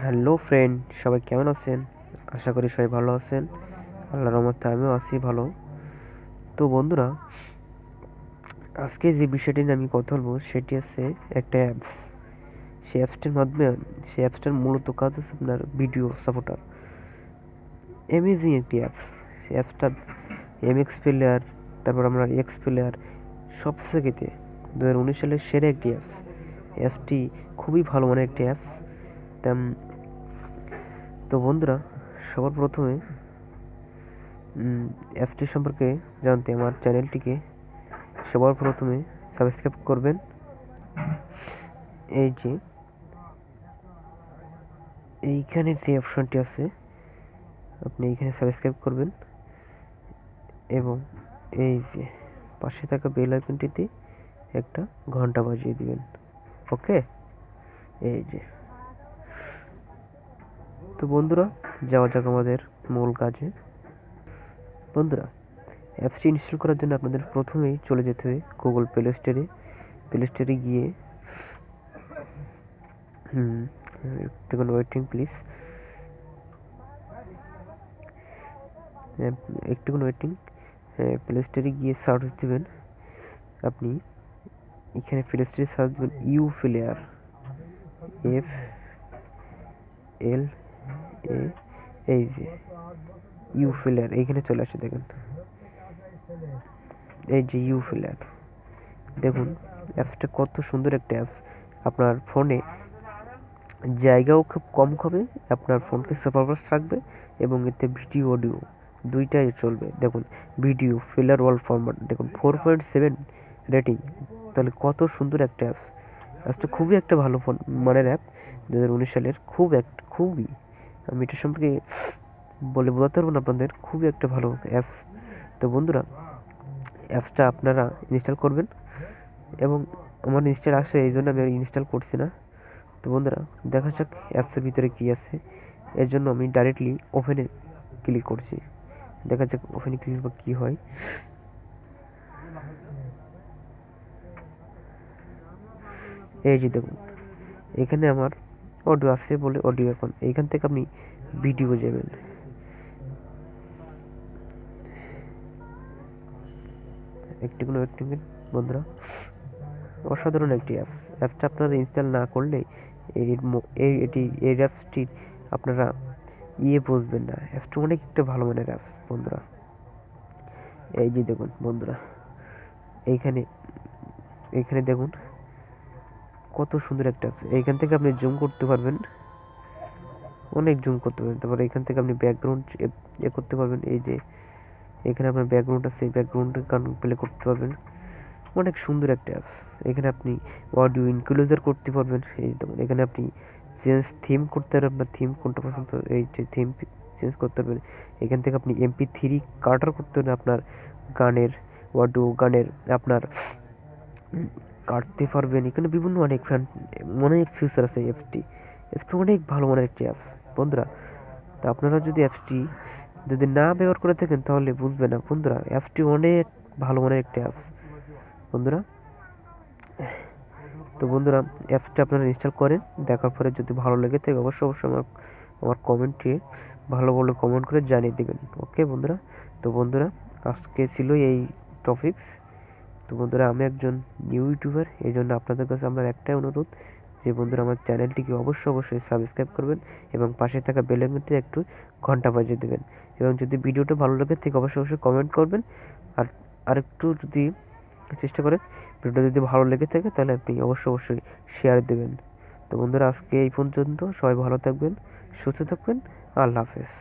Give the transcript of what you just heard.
Hello friend, সবাই কেমন আছেন? আশা করি সবাই ভালো আছেন। আল্লাহর রহমতে আমিও আছি ভালো। তো বন্ধুরা, আজকে যে বিষয়টি নিয়ে আমি কথা বলবো সেটি হচ্ছে একটা অ্যাপস। সেই অ্যাপসটার মূলত কাজ হচ্ছে আপনার ভিডিও সাপোর্টার। অ্যামেজিং একটি অ্যাপস। সেই অ্যাপসটা এমএক্স প্লেয়ার, তারপর আমরা এক্স প্লেয়ার সব থেকেতে 2019 সালের সেরা একটি অ্যাপস। অ্যাপসটি খুবই ভালো মানের একটি অ্যাপস। তো বন্ধুরা, সবার প্রথমে অ্যাপসটি সম্পর্কে জানতে আমার চ্যানেলটিকে সবার প্রথমে সাবস্ক্রাইব করবেন। এই যে এইখানে যে অপশনটি আছে আপনি এইখানে সাবস্ক্রাইব করবেন এবং এই যে পাশে থাকা বেল আইকনটিতে একটা ঘন্টা বাজিয়ে দিবেন। ওকে, এই যে। তো বন্ধুরা, যাওয়া যাক আমাদের মূল কাজে। বন্ধুরা, অ্যাপসটি ইনস্টল করার জন্য আপনাদের প্রথমেই চলে যেতে হবে গুগল প্লে স্টোরে গিয়ে একটুখানি ওয়েটিং প্লিজ, প্লে স্টোরে গিয়ে সার্চ দেবেন। আপনি এখানে প্লে স্টোরে সার্চ দেবেন ইউ প্লেয়ার, FL এই যে ইউ প্লেয়ার, এইখানে চলে আসে। দেখেন এই যে ইউ প্লেয়ার, দেখুন অ্যাপসটা কত সুন্দর একটা অ্যাপস। আপনার ফোনে জায়গাও খুব কম খাবে, আপনার ফোনকে সুপারফাস্ট থাকবে এবং এতে ভিডিও অডিও দুইটাই চলবে। দেখুন ভিডিও ফিলার ওয়াল ফরম্যাট, দেখুন 4.7 রেটিং। তাহলে কত সুন্দর একটা অ্যাপস। অ্যাপসটা খুবই একটা ভালো ফোন মানের অ্যাপ। 2019 সালের খুবই আমি এটা সম্পর্কে বলে বোঝাতে পারবো না আপনাদের, খুবই একটা ভালো অ্যাপস। তো বন্ধুরা, অ্যাপসটা আপনারা ইনস্টল করবেন এবং আমার ইনস্টল আসে, এই জন্য আমি ইনস্টল করছি না। তো বন্ধুরা, দেখা যাক অ্যাপসের ভিতরে কী আছে। এর জন্য আমি ডাইরেক্টলি ওপেনে ক্লিক করছি। দেখা যাক ওপেনে ক্লিক করে কী হয়। এই যে দেখুন, এখানে আমার অডিও আছে বলে অডিও, এখন এইখান থেকে আপনি ভিডিও যাবেন। একটু বন্ধুরা, অসাধারণ একটি অ্যাপসটা আপনারা ইনস্টল না করলে এই অ্যাপসটির আপনারা বুঝবেন না। অ্যাপসটা অনেক একটা ভালো মানের অ্যাপস বন্ধুরা। এই যে দেখুন বন্ধুরা, এইখানে এইখানে দেখুন কত সুন্দর একটা অ্যাপস। এইখান থেকে আপনি জুম করতে পারবেন, অনেক জুম করতে পারবেন। তারপরে এখান থেকে আপনি ব্যাকগ্রাউন্ড করতে পারবেন। এই যে এখানে আপনার ব্যাকগ্রাউন্ড আছে, ব্যাকগ্রাউন্ডে গান প্লে করতে পারবেন। অনেক সুন্দর একটা অ্যাপস। এখানে আপনি অডিও ইনক্লুজার করতে পারবেন। এই দেখুন, এখানে আপনি থিম করতে পারবেন, আপনার থিম কোনটা পছন্দ, এই যে থিম চেঞ্জ করতে পারবেন। এখান থেকে আপনি MP3 কাটার করতে পারবেন, আপনার গানের আপনার কাটতে পারবেন। এখানে বিভিন্ন অনেক ফিচার আছে। অ্যাপসটি অনেক ভালো মানের একটি অ্যাপস বন্ধুরা। তা আপনারা যদি অ্যাপসটি না ব্যবহার করে থাকেন তাহলে বুঝবেন না বন্ধুরা। অ্যাপসটি অনেক ভালো মানের একটি অ্যাপস বন্ধুরা। তো বন্ধুরা, অ্যাপসটা আপনারা ইনস্টল করেন, দেখার পরে যদি ভালো লেগে থাকে অবশ্যই আমার কমেন্টে ভালো বলে কমেন্ট করে জানিয়ে দেবেন। ওকে বন্ধুরা। তো বন্ধুরা, আজকে ছিল এই টপিকস। তো বন্ধুরা, আমি একজন নিউ ইউটিউবার, এই জন্য আপনাদের কাছে আমার একটাই অনুরোধ যে বন্ধুরা, আমার চ্যানেলটিকে অবশ্যই সাবস্ক্রাইব করবেন এবং পাশে থাকা বেল আইকনটি একটু ঘন্টা বাজিয়ে দেবেন। এবং যদি ভিডিওটা ভালো লাগে থাকে অবশ্যই কমেন্ট করবেন। আর আরেকটু যদি চেষ্টা করেন, ভিডিওটা যদি ভালো লেগে থাকে তাহলে আপনি অবশ্যই শেয়ার দেবেন। তো বন্ধুরা, আজকে এই পর্যন্ত। সবাই ভালো থাকবেন, সুস্থ থাকবেন। আল্লাহ হাফেজ।